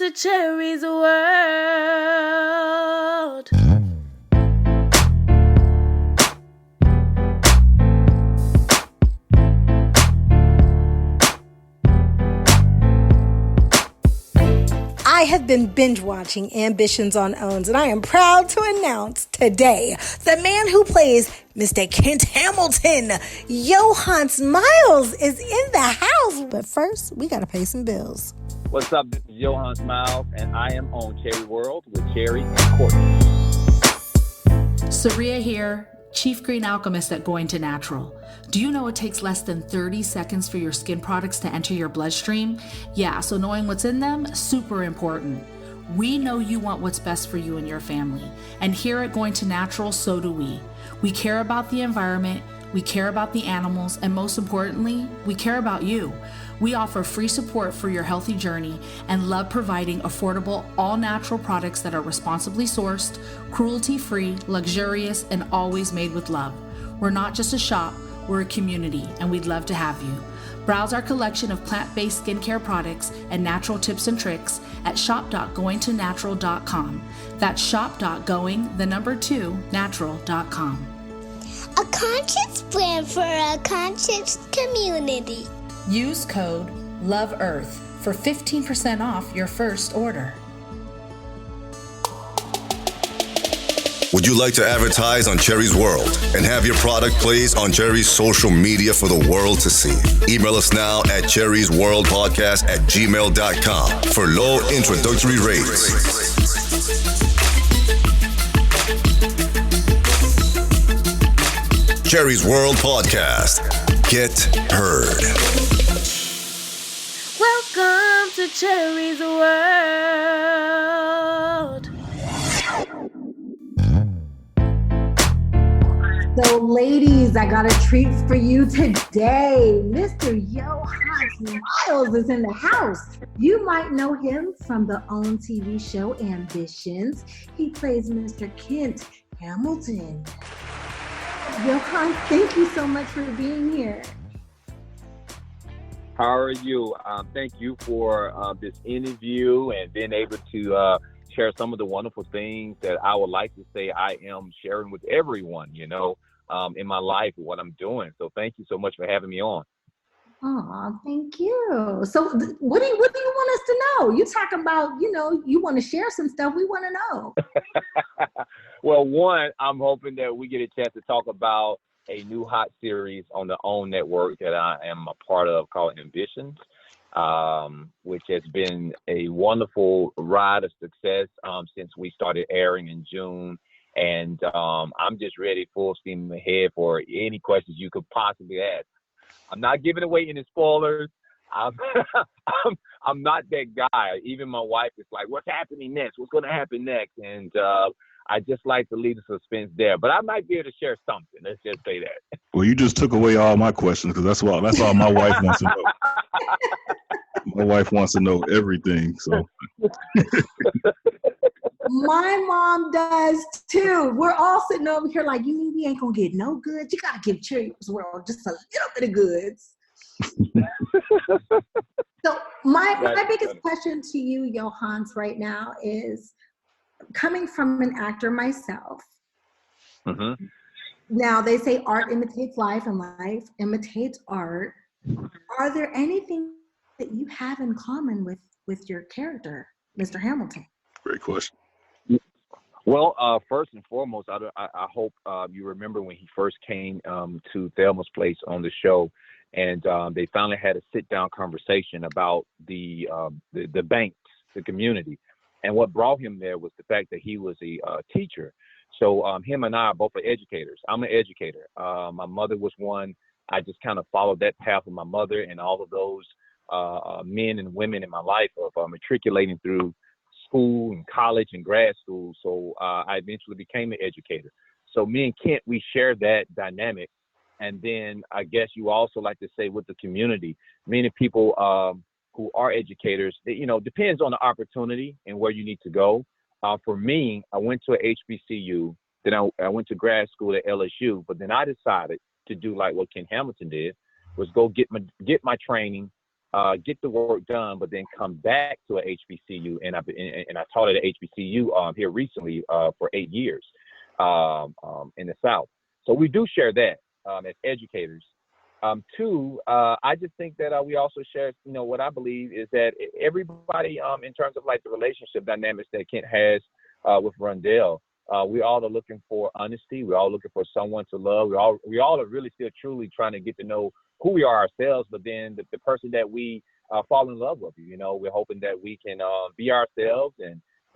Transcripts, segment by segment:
to Cherie's World. I have been binge watching Ambitions on Owns, and I am proud to announce today the man who plays Mr. Kent Hamilton, Yohance Myles, is in the house. But first, we got to pay some bills. What's up? This is Yohance Myles, and I am on Cherie World with Cherie and Courtney. Cherie here, Chief Green Alchemist at Going to Natural. Do you know it takes less than 30 seconds for your skin products to enter your bloodstream? Yeah, so knowing what's in them, super important. We know you want what's best for you and your family. And here at Going to Natural, so do we. We care about the environment, we care about the animals, and most importantly, we care about you. We offer free support for your healthy journey and love providing affordable, all-natural products that are responsibly sourced, cruelty-free, luxurious, and always made with love. We're not just a shop, we're a community, and we'd love to have you. Browse our collection of plant-based skincare products and natural tips and tricks at shop.goingtonatural.com. That's shop.going2natural.com. A conscious brand for a conscious community. Use code LOVEEARTH for 15% off your first order. Would you like to advertise on Cherie's World and have your product placed on Cherie's social media for the world to see? Email us now at cheriesworldpodcast@gmail.com for low introductory rates. Cherie's World Podcast. Get heard. Welcome to Cherie's World. So, ladies, I got a treat for you today. Mr. Yohance Myles is in the house. You might know him from the OWN TV show Ambitions. He plays Mr. Kent Hamilton. Yohance, thank you so much for being here. How are you? Thank you for this interview and being able to share some of the wonderful things that I would like to say I am sharing with everyone, in my life, what I'm doing. So thank you so much for having me on. Oh, thank you. So what do you want us to know? You talking about, you want to share some stuff we want to know. Well, one, I'm hoping that we get a chance to talk about a new hot series on the OWN network that I am a part of called Ambitions, which has been a wonderful ride of success since we started airing in June. And I'm just ready, full steam ahead for any questions you could possibly ask. I'm not giving away any spoilers. I'm not that guy. Even my wife is like, what's happening next? What's going to happen next? And I just like to leave the suspense there. But I might be able to share something. Let's just say that. Well, you just took away all my questions because that's all my wife wants to know. My wife wants to know everything. So. My mom does too. We're all sitting over here like, you mean we ain't gonna get no goods? You gotta give Cherie's World just a little bit of goods. So my biggest question to you, Yohance, right now is, coming from an actor myself. Mm-hmm. Now they say art imitates life and life imitates art. Are there anything that you have in common with your character, Mr. Hamilton? Great question. Well, first and foremost, I hope you remember when he first came to Thelma's place on the show, and they finally had a sit-down conversation about the banks, the community. And what brought him there was the fact that he was a teacher. So him and I are both educators. I'm an educator. My mother was one. I just kind of followed that path of my mother and all of those men and women in my life of matriculating through school and college and grad school. So I eventually became an educator. So me and Kent, we share that dynamic. And then I guess you also like to say with the community, many people who are educators, depends on the opportunity and where you need to go. For me, I went to a HBCU, then I went to grad school at LSU, but then I decided to do like what Ken Hamilton did, was go get my training get the work done, but then come back to a HBCU. And I taught at a HBCU here recently for 8 years in the South. So we do share that as educators. Two, I just think that we also share, what I believe is that everybody, in terms of like the relationship dynamics that Kent has with Rondell, we all are looking for honesty. We're all looking for someone to love. We all are really still truly trying to get to know who we are ourselves, but then the person that we fall in love with. We're hoping that we can be ourselves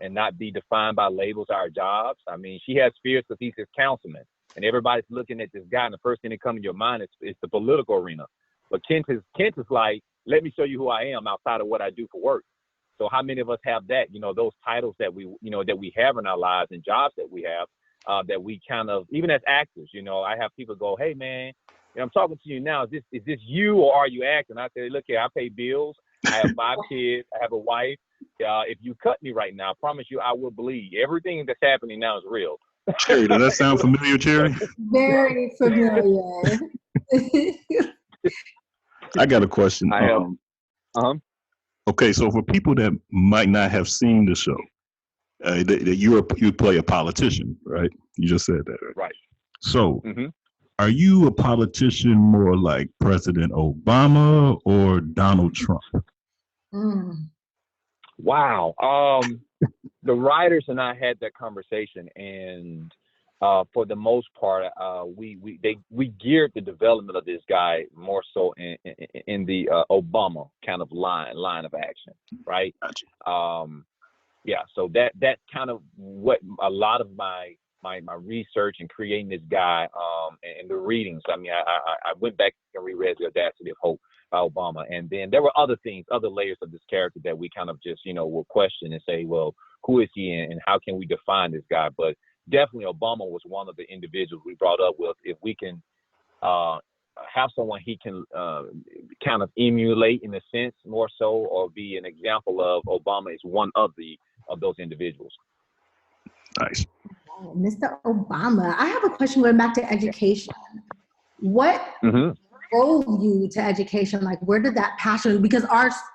and not be defined by labels, our jobs. I mean, she has fears because he's his councilman. And everybody's looking at this guy, and the first thing that comes to your mind is the political arena. But Kent is like, let me show you who I am outside of what I do for work. So how many of us have that? Those titles that we have in our lives and jobs that we have, that we kind of, even as actors, I have people go, hey man, I'm talking to you now. Is this you or are you acting? I say, look here, I pay bills. I have 5 kids. I have a wife. If you cut me right now, I promise you, I will bleed. Everything that's happening now is real. Cherie, does that sound familiar, Cherie? Very familiar. I got a question. Okay, so for people that might not have seen the show, you play a politician, right? You just said that, right? Right. So, are you a politician more like President Obama or Donald Trump? Wow. The writers and I had that conversation, and for the most part, we geared the development of this guy more so in the Obama kind of line of action, right? Gotcha. Yeah. So that kind of what a lot of my research and creating this guy and the readings. I mean, I went back and reread The Audacity of Hope by Obama, and then there were other things, other layers of this character that we kind of just will question and say, well, who is he and how can we define this guy? But definitely Obama was one of the individuals we brought up with. If we can have someone he can kind of emulate in a sense more so, or be an example of, Obama is one of those individuals. Nice. Mr. Obama, I have a question going back to education. What drove you to education? Like, where did that passion, because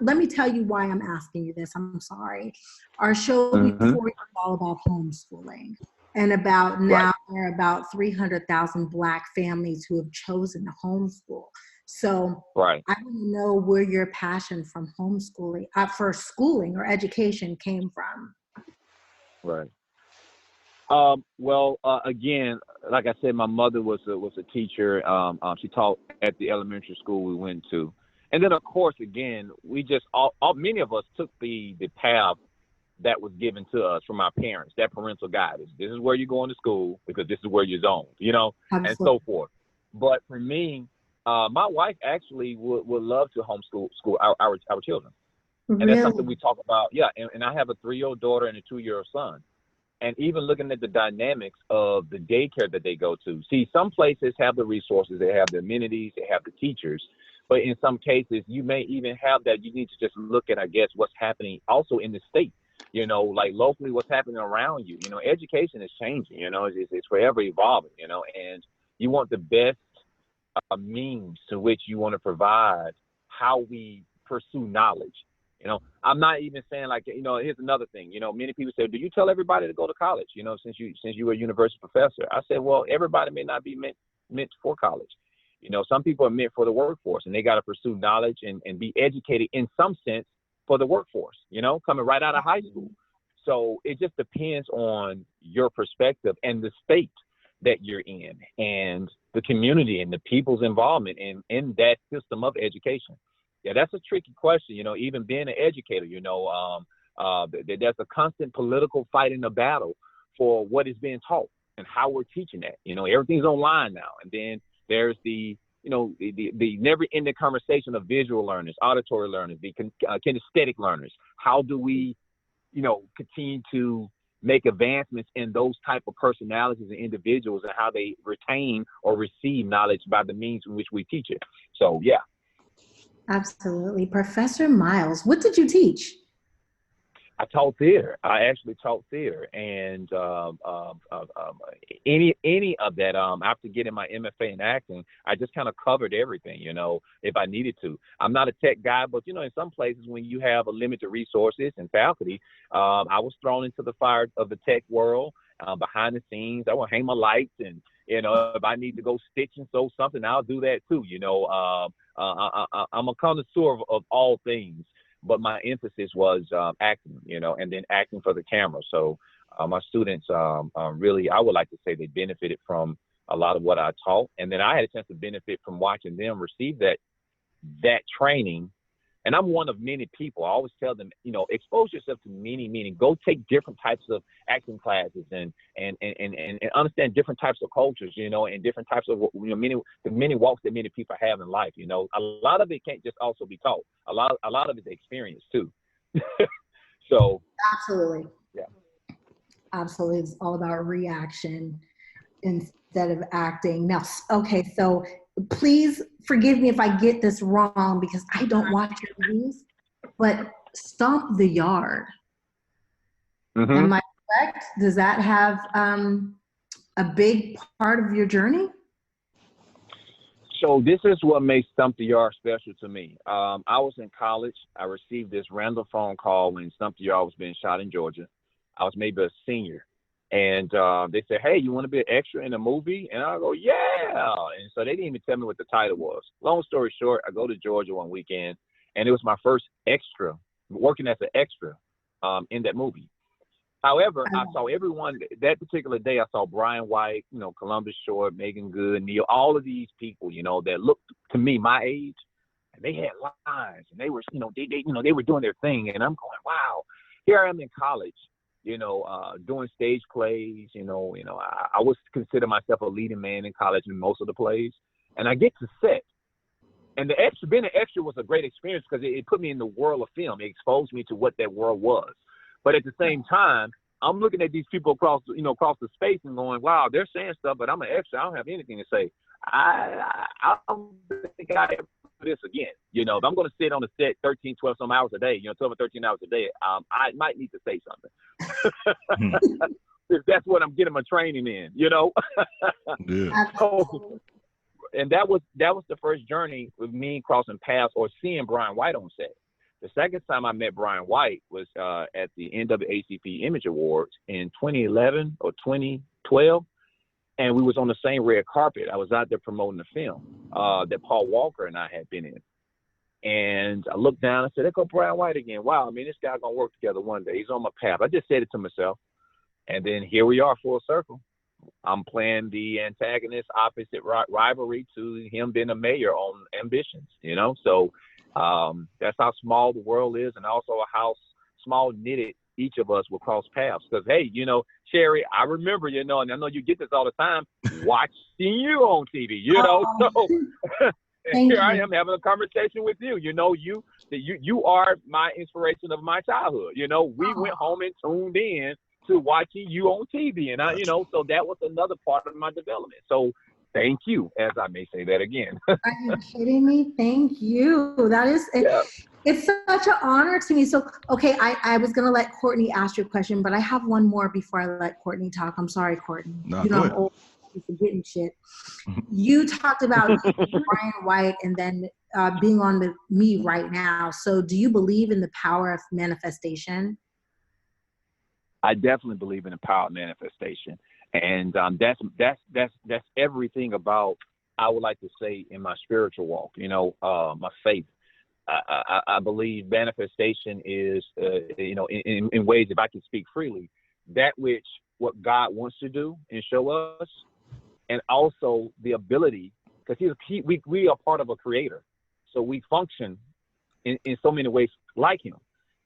let me tell you why I'm asking you this. I'm sorry. Our show before was all about homeschooling, and about now there are about 300,000 Black families who have chosen to homeschool. So I want to know where your passion from homeschooling, for schooling or education came from. Right. Well, again, like I said, my mother was a teacher. She taught at the elementary school we went to. And then, of course, again, we just, many of us took the path that was given to us from our parents, that parental guidance. This is where you're going to school because this is where you're zoned, and so forth. But for me, my wife actually would love to homeschool our children. Really? And that's something we talk about. Yeah, and I have a 3-year-old daughter and a 2-year-old son. And even looking at the dynamics of the daycare that they go to. See, some places have the resources, they have the amenities, they have the teachers. But in some cases, you may even have that. You need to just look at, I guess, what's happening also in the state, like locally, what's happening around you. Education is changing, it's forever evolving, and you want the best means to which you want to provide how we pursue knowledge. I'm not even saying like, here's another thing, many people say, do you tell everybody to go to college, since you were a university professor? I said, well, everybody may not be meant for college. Some people are meant for the workforce, and they got to pursue knowledge and be educated in some sense for the workforce, coming right out of high school. So it just depends on your perspective and the state that you're in and the community and the people's involvement in that system of education. Yeah, that's a tricky question. Even being an educator, there's a constant political fight in the battle for what is being taught and how we're teaching that. Everything's online now. And then there's the never-ending conversation of visual learners, auditory learners, the kinesthetic learners. How do we, continue to make advancements in those type of personalities and individuals and how they retain or receive knowledge by the means in which we teach it? So, yeah. Absolutely. Professor Myles, what did you teach? I taught theater. I actually taught theater, and any of that. After getting my MFA in acting, I just kind of covered everything, if I needed to. I'm not a tech guy, but in some places when you have a limited resources and faculty, I was thrown into the fire of the tech world. Behind the scenes, I will hang my lights, and if I need to go stitch and sew something, I'll do that too. I'm a connoisseur of all things. But my emphasis was acting, and then acting for the camera. So my students really, I would like to say they benefited from a lot of what I taught. And then I had a chance to benefit from watching them receive that training. And I'm one of many people. I always tell them, expose yourself to meaning. Go take different types of acting classes and understand different types of cultures, and different types of the many walks that many people have in life. A lot of it can't just also be taught. A lot of it's experience too. So absolutely, yeah, absolutely, it's all about reaction instead of acting. Now, okay, so please forgive me if I get this wrong because I don't watch movies, but Stomp the Yard. Mm-hmm. Am I correct? Does that have a big part of your journey? So this is what makes Stomp the Yard special to me. I was in college. I received this random phone call when Stomp the Yard was being shot in Georgia. I was maybe a senior. And they said, hey, you want to be an extra in a movie? And I go, yeah. And so they didn't even tell me what the title was. Long story short, I go to Georgia one weekend, and it was my first extra, working as an extra in that movie. However, I saw everyone that particular day. I saw Brian White, Columbus Short, Megan Good, Neil, all of these people, that looked to me my age, and they had lines, and they were, they were doing their thing, and I'm going, wow. Here I am in college, doing stage plays. I was consider myself a leading man in college in most of the plays, and I get to set. And being an extra was a great experience because it put me in the world of film. It exposed me to what that world was. But at the same time, I'm looking at these people across the space and going, wow, they're saying stuff, but I'm an extra. I don't have anything to say. I don't think I ever do this again. If I'm going to sit on the set 13, 12 some hours a day, 12 or 13 hours a day, I might need to say something. If that's what I'm getting my training in, Yeah. So, and that was the first journey with me crossing paths or seeing Brian White on set. The second time I met Brian White was at the NAACP Image Awards in 2011 or 2012, and we was on the same red carpet. I was out there promoting the film that Paul Walker and I had been in. And I looked down and said, there go Brian White again. Wow, this guy going to work together one day. He's on my path. I just said it to myself. And then here we are, full circle. I'm playing the antagonist, opposite rivalry to him being a mayor on Ambitions, So that's how small the world is, and also how small knitted each of us will cross paths. Because, hey, Cherie, I remember, and I know you get this all the time, watching you on TV, So and here I am having a conversation with you. You are my inspiration of my childhood. We went home and tuned in to watching you on TV, and so that was another part of my development. So thank you, as I may say that again. Are you kidding me? Thank you. That is, it's such an honor to me. So, okay, I was going to let Courtney ask you a question, but I have one more before I let Courtney talk. I'm sorry, Courtney. No, I'm old, forgetting shit. You talked about Brian White and then being on with me right now. So do you believe in the power of manifestation? I definitely believe in the power of manifestation. And that's everything about, I would like to say, in my spiritual walk, my faith. I believe manifestation is, in ways, if I can speak freely, that which what God wants to do and show us, and also the ability, because we are part of a creator. So we function in so many ways like him.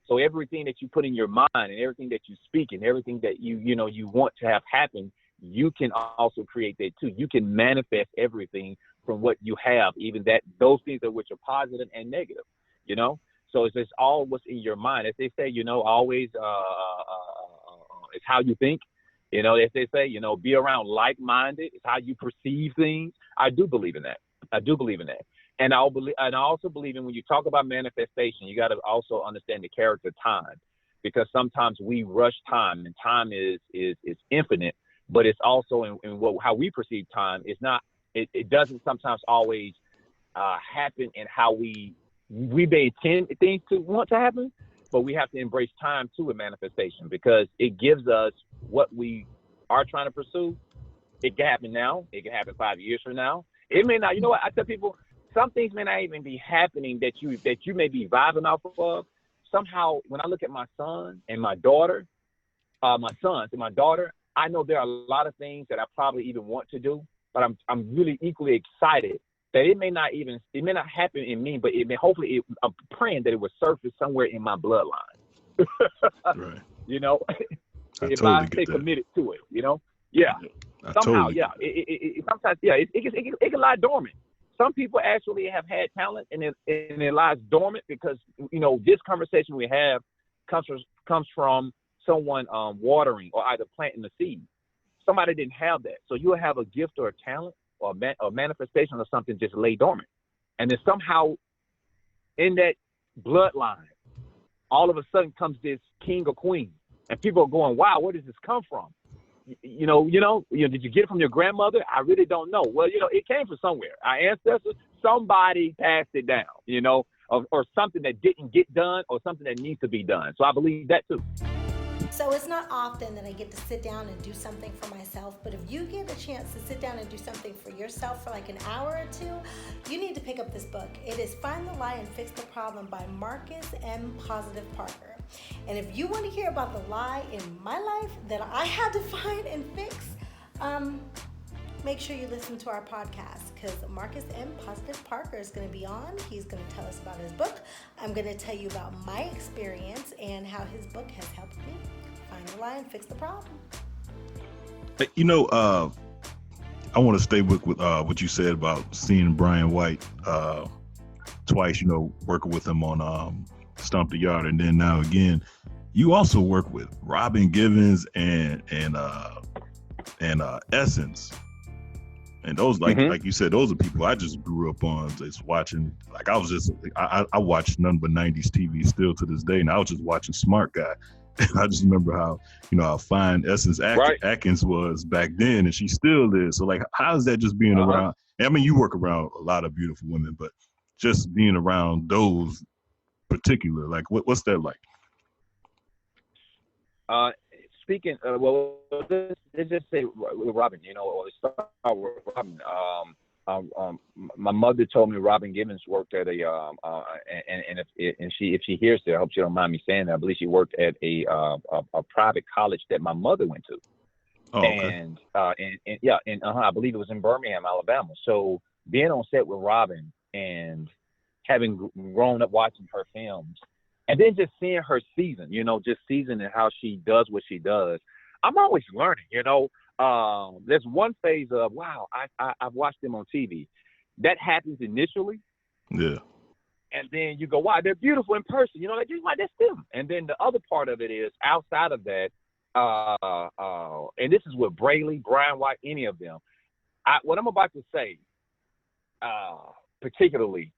So everything that you put in your mind and everything that you speak and everything that you want to have happen, you can also create that too. You can manifest everything from what you have, even those things that which are positive and negative, So it's just all what's in your mind. As they say, always it's how you think. As they say, be around like-minded. It's how you perceive things. I do believe in that. And I also believe in, when you talk about manifestation, you got to also understand the character time. because sometimes we rush time, and time is infinite, but it's also in how we perceive time. It's not. It doesn't sometimes always happen in how we may intend things to want to happen, but we have to embrace time too in manifestation, because it gives us what we are trying to pursue. It can happen now. It can happen 5 years from now. It may not. You know what? I tell people, some things may not even be happening that you may be vibing off of. Somehow, when I look at my son and my daughter, my sons and my daughter, I know there are a lot of things that I probably even want to do, but I'm really equally excited that it may not happen in me, but I'm praying that it will surface somewhere in my bloodline. Right. You know, if totally I stay get that. committed to it, you know, yeah. Somehow, totally yeah. It sometimes, yeah, it can lie dormant. Some people actually have had talent and it lies dormant because, you know, this conversation we have comes from someone watering or either planting the seed. Somebody didn't have that, so you'll have a gift or a talent or a manifestation of something just lay dormant, and then somehow in that bloodline, all of a sudden comes this king or queen, and people are going, "Wow, where does this come from?" You know, did you get it from your grandmother? I really don't know. Well, you know, it came from somewhere. Our ancestors, somebody passed it down, you know, or something that didn't get done or something that needs to be done. So I believe that too. So it's not often that I get to sit down and do something for myself, but if you get a chance to sit down and do something for yourself for like an hour or two, you need to pick up this book. It is Find the Lie and Fix the Problem by Marcus M. Positive Parker. And if you want to hear about the lie in my life that I had to find and fix, make sure you listen to our podcast, because Marcus M. Positive Parker is going to be on. He's going to tell us about his book. I'm going to tell you about my experience and how his book has helped me find the lie and fix the problem. You know, I want to stay with what you said about seeing Brian White twice, you know, working with him on Stomp the Yard, and then now again. You also work with Robin Givens and Essence. And those, like you said, those are people I just grew up on, just watching. Like I watched none but 90s TV still to this day, and I was just watching Smart Guy. And I just remember how, you know, how fine Essence Atkins was back then, and she still is. So, like, how is that just being around? I mean, you work around a lot of beautiful women, but just being around those particular, like, what's that like? Speaking, well, let's just say with Robin, you know, or start with Robin. My mother told me Robin Givens worked at if she hears it, I hope she don't mind me saying that. I believe she worked at a private college that my mother went to. Oh, okay. And I believe it was in Birmingham, Alabama. So being on set with Robin and having grown up watching her films, and then just seeing her season, you know, just seasoning how she does what she does. I'm always learning, you know. There's one phase of, wow, I've watched them on TV. That happens initially. Yeah. And then you go, wow, they're beautiful in person. You know, like, that's them. And then the other part of it is outside of that, and this is with Brayley, Brian White, any of them. What I'm about to say, particularly,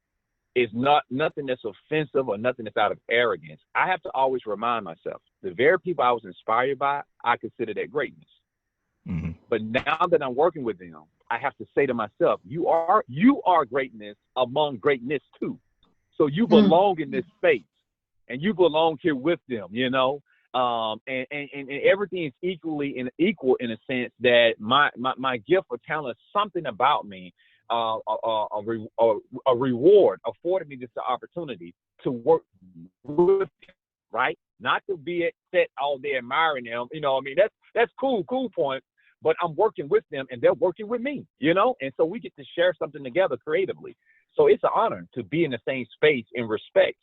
is nothing that's offensive or nothing that's out of arrogance. I have to always remind myself, the very people I was inspired by, I consider that greatness. Mm-hmm. But now that I'm working with them, I have to say to myself, you are greatness among greatness too. So you belong in this space, and you belong here with them, you know. And everything is equal in a sense that my gift or talent, something about me, a reward afforded me this opportunity to work with them, right? Not to be set all day admiring them, you know. I mean, that's cool point. But I'm working with them, and they're working with me, you know. And so we get to share something together creatively. So it's an honor to be in the same space in respects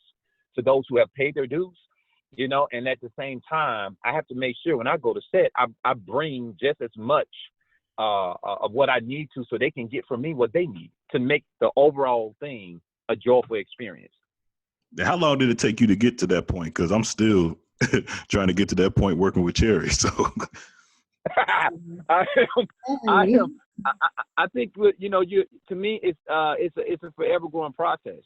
to those who have paid their dues, you know. And at the same time, I have to make sure when I go to set, I bring just as much of what I need to, so they can get from me what they need to make the overall thing a joyful experience. How long did it take you to get to that point? Because I'm still trying to get to that point working with Cherie. So I think, you know, to me it's a forever growing process.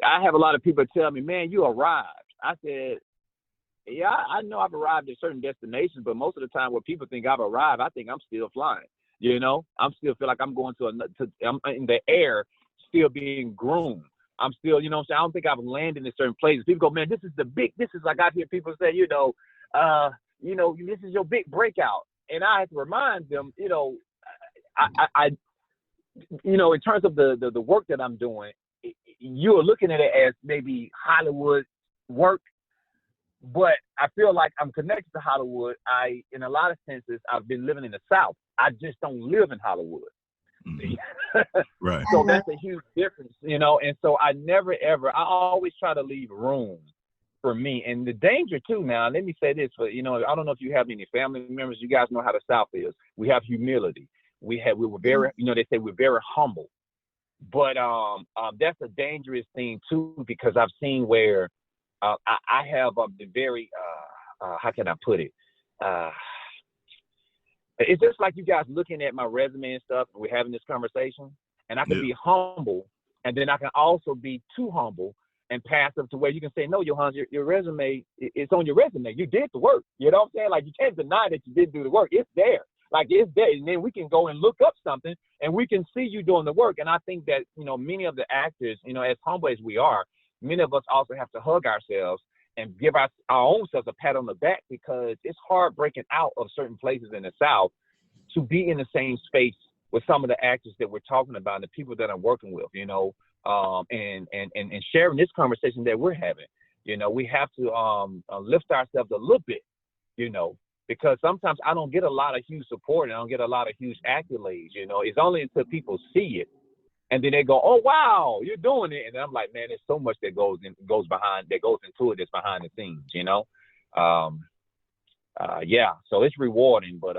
I have a lot of people tell me, man, you arrived. I said, yeah, I know I've arrived at certain destinations, but most of the time when people think I've arrived, I think I'm still flying. You know, I'm still feel like I'm going I'm in the air, still being groomed. I'm still, you know what I'm saying? I don't think I've landed in certain places. People go, man, this is like I hear people say, this is your big breakout. And I have to remind them, I in terms of the work that I'm doing, you're looking at it as maybe Hollywood work, but I feel like I'm connected to Hollywood. In a lot of senses, I've been living in the South. I just don't live in Hollywood. Right. So that's a huge difference, and so I always try to leave room for me. And the danger too, now, let me say this, I don't know if you have any family members, you guys know how the South is. We have humility. We were very, they say we're very humble, but that's a dangerous thing too, because I've seen where I have been very, how can I put it? It's just like you guys looking at my resume and stuff, and we're having this conversation, and I can be humble, and then I can also be too humble and passive to where you can say, no, Yohance, your resume, it's on your resume. You did the work. You know what I'm saying? Like, you can't deny that you did do the work. It's there. Like, it's there. And then we can go and look up something, and we can see you doing the work. And I think that, many of the actors, as humble as we are, many of us also have to hug ourselves and give our own selves a pat on the back, because it's hard breaking out of certain places in the South to be in the same space with some of the actors that we're talking about and the people that I'm working with, and sharing this conversation that we're having. We have to lift ourselves a little bit, because sometimes I don't get a lot of huge support and I don't get a lot of huge accolades. It's only until people see it and then they go, oh, wow, you're doing it. And I'm like, man, there's so much that goes into it that's behind the scenes, so it's rewarding, but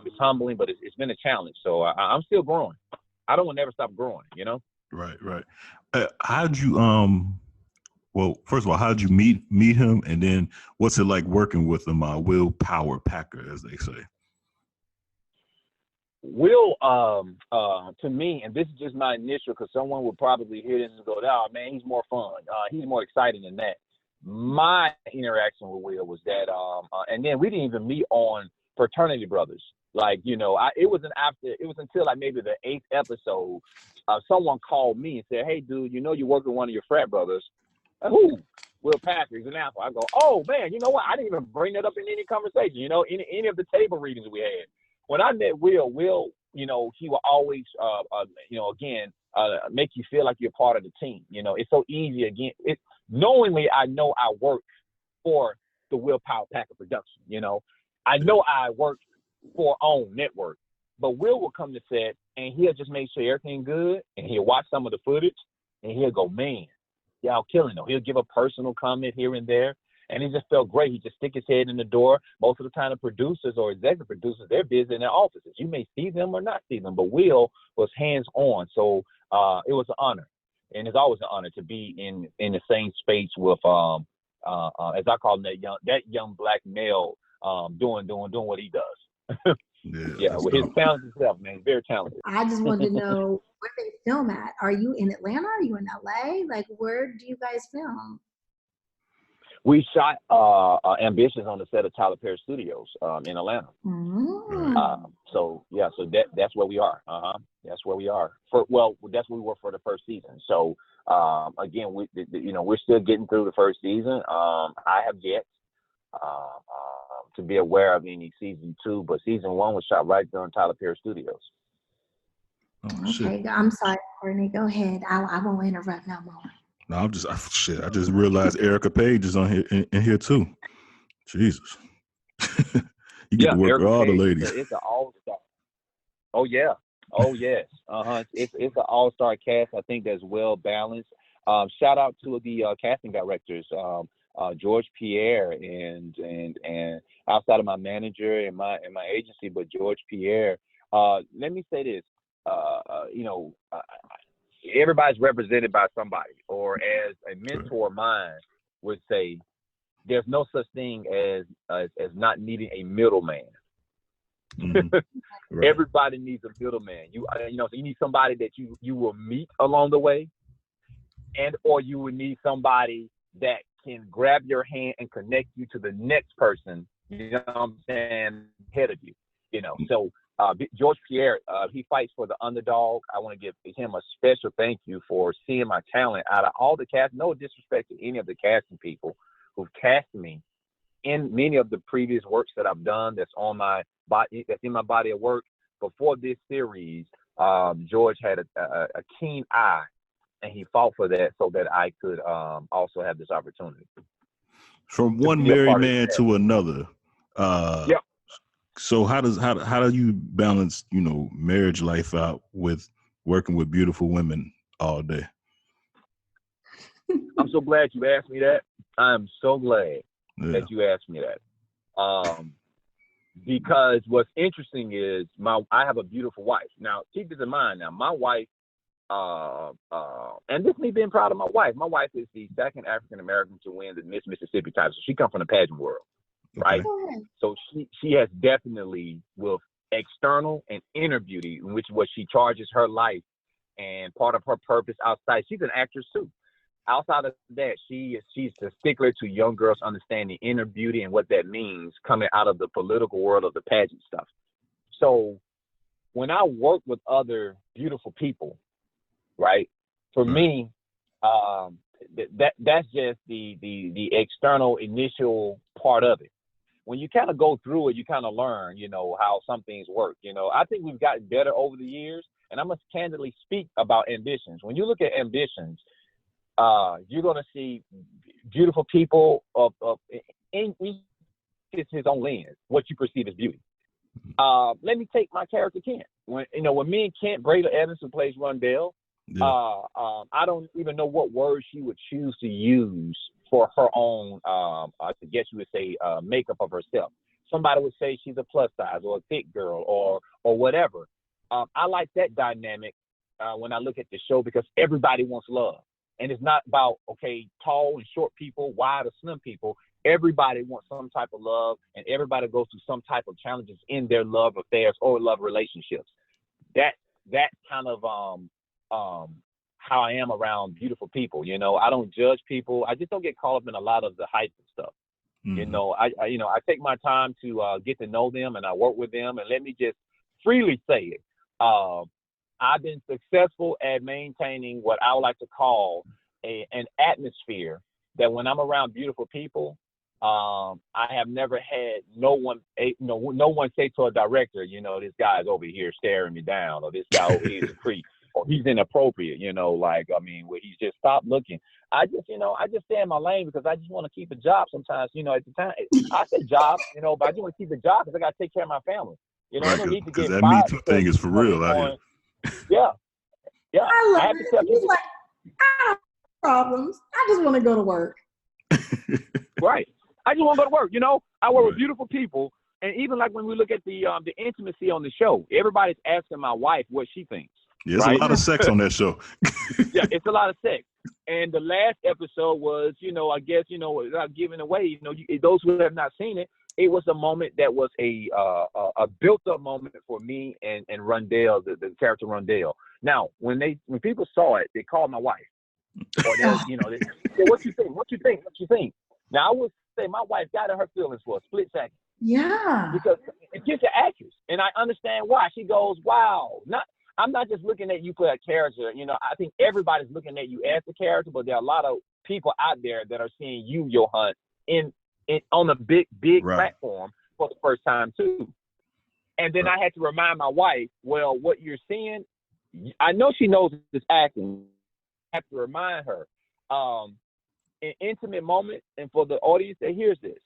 it's humbling, but it's been a challenge. So I'm still growing. I don't want to never stop growing, Right. How'd you, well, first of all, how'd you meet him? And then what's it like working with him, Will Power Packer, as they say? Will, to me, and this is just my initial, because someone would probably hear this and go, oh, man, he's more fun. He's more exciting than that. My interaction with Will was that, and then we didn't even meet on Fraternity Brothers. Like, it wasn't until like maybe the 8th episode, someone called me and said, hey, dude, you work with one of your frat brothers. Who? Will Packer, he's an apple. I go, oh, man, you know what? I didn't even bring that up in any conversation, any of the table readings we had. When I met Will, he will always, make you feel like you're part of the team. It's so easy, again. Knowingly, I know I work for the Will Power Packer production. I know I work for OWN Network, but Will come to set and he'll just make sure everything's good, and he'll watch some of the footage and he'll go, man, y'all killing them. He'll give a personal comment here and there, and he just felt great. He just stick his head in the door. Most of the time, the producers or executive producers, they're busy in their offices. You may see them or not see them, but Will was hands-on. So it was an honor, and it's always an honor to be in the same space with, as I call him, that young black male doing what he does. With his talented self, man, very talented. I just wanted to know where they film at. Are you in Atlanta? Are you in LA? Like, where do you guys film? We shot Ambitions on the set of Tyler Perry Studios in Atlanta. Mm. So that's where we are. That's where we are. That's where we were for the first season. So again, we're still getting through the first season. I have yet to be aware of any season 2, but season 1 was shot right there in Tyler Perry Studios. Oh, shit. Okay, I'm sorry, Courtney. Go ahead. I won't interrupt no more. No, I just realized Erica Page is on here in here too. Jesus. You get to work Erica with all Page, the ladies. It's an all-star. Oh yeah. Oh yes. It's an all-star cast. I think that's well balanced. Shout out to the casting directors, George Pierre, and outside of my manager and my agency, but George Pierre. Let me say this. Everybody's represented by somebody, or as a mentor of mine would say, there's no such thing as not needing a middleman. Mm-hmm. Right. Everybody needs a middleman. So you need somebody that you will meet along the way, and or you would need somebody that can grab your hand and connect you to the next person, you know what I'm saying, ahead of you, you know. So George Pierre, he fights for the underdog. I want to give him a special thank you for seeing my talent out of all the cast. No disrespect to any of the casting people who've cast me in many of the previous works that I've done that's on my body, that's in my body of work. Before this series, George had a keen eye, and he fought for that so that I could also have this opportunity. From one married man to another. Yep. So how do you balance, you know, marriage life out with working with beautiful women all day? I'm so glad you asked me that. I'm so glad that you asked me that. Because what's interesting is I have a beautiful wife. Now, keep this in mind. Now, my wife, and this is me being proud of my wife. My wife is the second African American to win the Miss Mississippi title. So she comes from the pageant world, right? Okay. So she has definitely, with external and inner beauty, in which what she charges her life and part of her purpose outside. She's an actress too. Outside of that, she's a stickler to young girls understanding inner beauty and what that means coming out of the political world of the pageant stuff. So when I work with other beautiful people, right, for me, that's just the external initial part of it. When you kind of go through it, you kind of learn, you know, how some things work. You know, I think we've gotten better over the years, and I must candidly speak about ambitions. When you look at ambitions, you're going to see beautiful people in his own lens, what you perceive as beauty. Let me take my character Kent. When me and Kent, Brayla Evans, who plays Rondell, I don't even know what words she would choose to use for her own, I guess you would say, makeup of herself. Somebody would say she's a plus size or a thick girl or whatever. I like that dynamic when I look at the show because everybody wants love. And it's not about, okay, tall and short people, wide or slim people. Everybody wants some type of love, and everybody goes through some type of challenges in their love affairs or love relationships. That's kind of how I am around beautiful people. You know, I don't judge people. I just don't get caught up in a lot of the hype and stuff. Mm-hmm. You know, I take my time to get to know them, and I work with them. And let me just freely say it. I've been successful at maintaining what I would like to call an atmosphere that when I'm around beautiful people, I have never had no one say to a director, you know, this guy's over here staring me down, or this guy over here is a creep, or he's inappropriate, you know, like, I mean, where he's just stopped looking. I just stay in my lane because I just want to keep a job sometimes, you know, at the time. I said job, you know, but I just want to keep a job because I got to take care of my family. You know, right, I don't need to get that Me Too thing is for real out here. Yeah. I love it. He's like, I don't have problems. I just want to go to work. Right. I just want to go to work. You know, I work with beautiful people. And even like when we look at the intimacy on the show, everybody's asking my wife what she thinks. Yeah, there's a lot of sex on that show. Yeah, it's a lot of sex. And the last episode was, you know, I guess, you know, without giving away, you know, those who have not seen it, it was a moment that was a built-up moment for me and Rondell, the character Rondell. Now, when people saw it, they called my wife. Or they said, what you think? What you think? What you think? Now, I would say my wife got in her feelings for a split second. Yeah. Because it's just an actress. And I understand why. She goes, wow. I'm not just looking at you for a character. You know, I think everybody's looking at you as the character, but there are a lot of people out there that are seeing you, Yohance, in on a big platform for the first time too. And then I had to remind my wife, well, what you're seeing, I know she knows it's acting. I have to remind her, an intimate moment, and for the audience that hears this,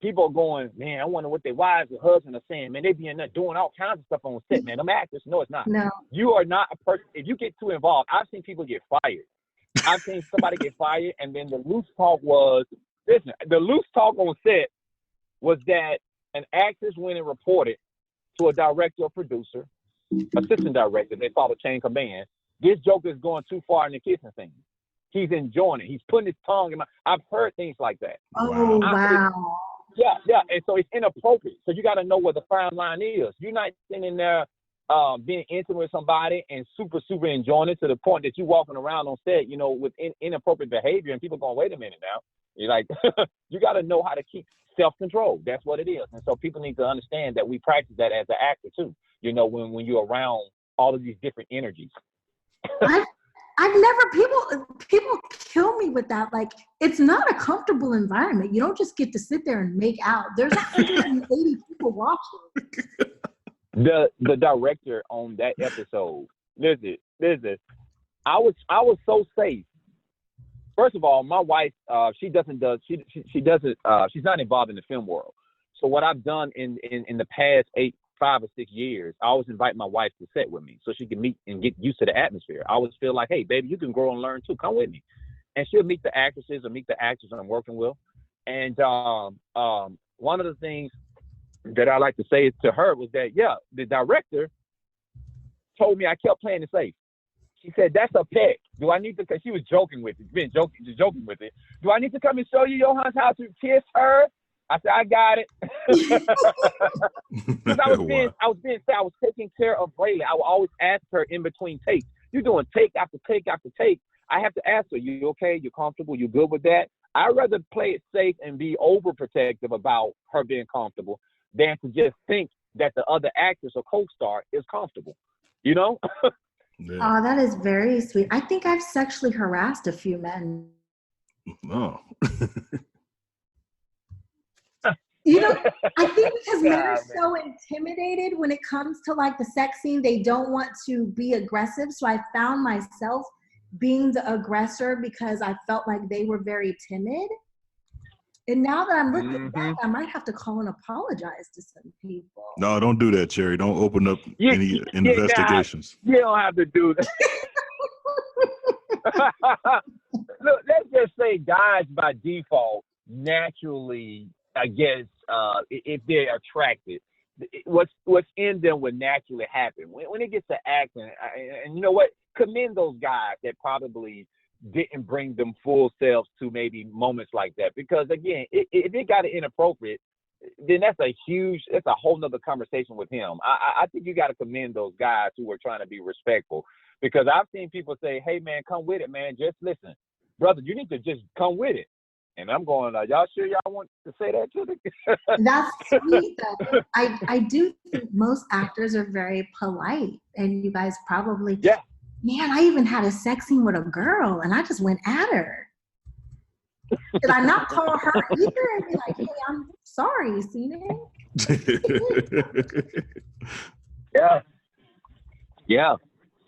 people are going, man, I wonder what their wives or husbands are saying. Man, they be in there doing all kinds of stuff on set, man. Them actors, no, it's not. No. You are not a person. If you get too involved, I've seen people get fired. I've seen somebody get fired, and then the loose talk was, listen, the loose talk on set was that an actress went and reported to a director or producer, assistant director, they follow chain of command. This joker is going too far in the kissing scene. He's enjoying it. He's putting his tongue in my. I've heard things like that. Oh, wow. Yeah. And so it's inappropriate. So you got to know where the fine line is. You're not sitting there being intimate with somebody and super enjoying it to the point that you walking around on set, with inappropriate behavior, and people going, wait a minute now. You're like, you got to know how to keep self-control. That's what it is. And so people need to understand that we practice that as an actor too. When you're around all of these different energies. I've never, people kill me with that. Like, it's not a comfortable environment. You don't just get to sit there and make out. There's 180 people watching. The director on that episode, listen, I was so safe. First of all, my wife, she's not involved in the film world. So what I've done in the past 5 or 6 years, I always invite my wife to set with me so she can meet and get used to the atmosphere. I always feel like, hey, baby, you can grow and learn too. Come with me. And she'll meet the actresses or meet the actors I'm working with. And one of the things that I like to say to her was that, the director told me I kept playing it safe. She said, that's a pet. Do I need to, because she was joking with it, joking with it. Do I need to come and show you, Yohance, how to kiss her? I said, I got it. Because I was taking care of Braylon. I would always ask her in between takes. You're doing take after take after take. I have to ask her, you okay? You comfortable? You good with that? I'd rather play it safe and be overprotective about her being comfortable than to just think that the other actress or co-star is comfortable. Yeah. Oh, that is very sweet. I think I've sexually harassed a few men. Oh. I think because men are so intimidated when it comes to like the sex scene, they don't want to be aggressive. So I found myself being the aggressor because I felt like they were very timid. And now that I'm looking back, I might have to call and apologize to some people. No, don't do that, Cherie. Don't open up any investigations. You don't have to do that. Look, let's just say guys by default naturally, I guess, if they're attracted, what's in them would naturally happen. When it gets to acting, and you know what, commend those guys that probably didn't bring them full selves to maybe moments like that. Because again, if it got inappropriate, then that's a whole nother conversation with him. I think you got to commend those guys who are trying to be respectful, because I've seen people say, hey man, come with it, man. Just listen, brother, you need to just come with it. And I'm going, y'all sure y'all want to say that to me? That's sweet though. I do think most actors are very polite, and you guys probably, man, I even had a sex scene with a girl and I just went at her. Did I not call her either and be like, hey, I'm sorry, seen it? Yeah.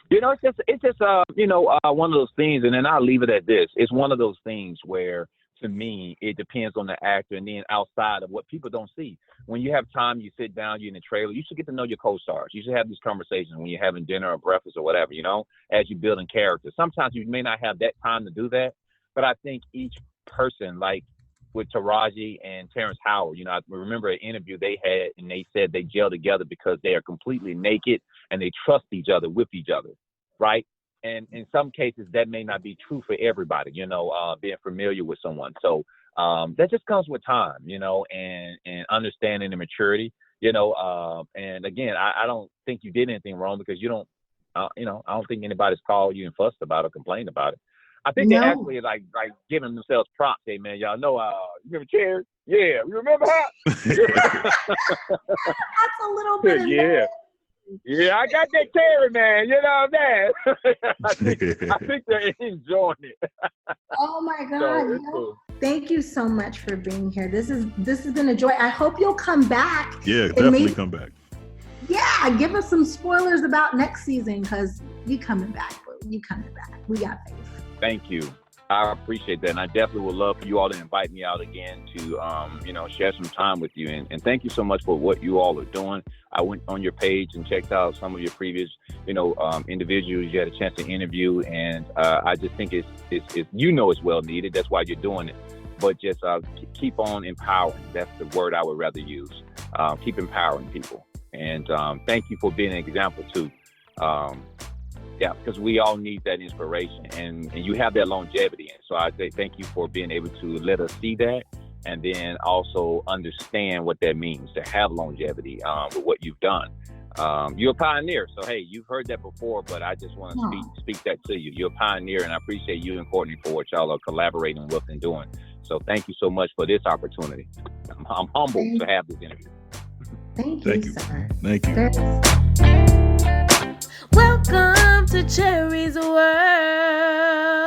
It's just one of those things, and then I'll leave it at this. It's one of those things where, to me, it depends on the actor, and then outside of what people don't see. When you have time, you sit down, you're in the trailer, you should get to know your co-stars. You should have these conversations when you're having dinner or breakfast or whatever, as you're building characters. Sometimes you may not have that time to do that, but I think each person, like with Taraji and Terrence Howard, I remember an interview they had, and they said they gel together because they are completely naked and they trust each other with each other, right? And in some cases, that may not be true for everybody, being familiar with someone. So that just comes with time, and understanding and maturity, and again, I don't think you did anything wrong, because you don't, I don't think anybody's called you and fussed about or complained about it. I think they actually like giving themselves props. Hey man, y'all know, you remember Cherie? Yeah, you remember her? That's a little bit of that. Yeah, I got that Cherie, man. You know what I'm saying? I think they're enjoying it. Oh my God! Cool. Thank you so much for being here. This has been a joy. I hope you'll come back. Yeah, definitely come back. Yeah, give us some spoilers about next season, because you coming back. You coming back. We got faith. Thank you. I appreciate that, and I definitely would love for you all to invite me out again to, share some time with you. And thank you so much for what you all are doing. I went on your page and checked out some of your previous, individuals you had a chance to interview, and I just think it's it's well needed. That's why you're doing it. But just keep on empowering. That's the word I would rather use. Keep empowering people, and thank you for being an example too. Because we all need that inspiration, and you have that longevity. And so I say thank you for being able to let us see that, and then also understand what that means to have longevity with what you've done. You're a pioneer. So, hey, you've heard that before, but I just want to speak that to you. You're a pioneer, and I appreciate you and Courtney for what y'all are collaborating with and doing. So thank you so much for this opportunity. I'm humbled to have this interview. Thank you, sir. Thank you. Welcome to Cherie's World.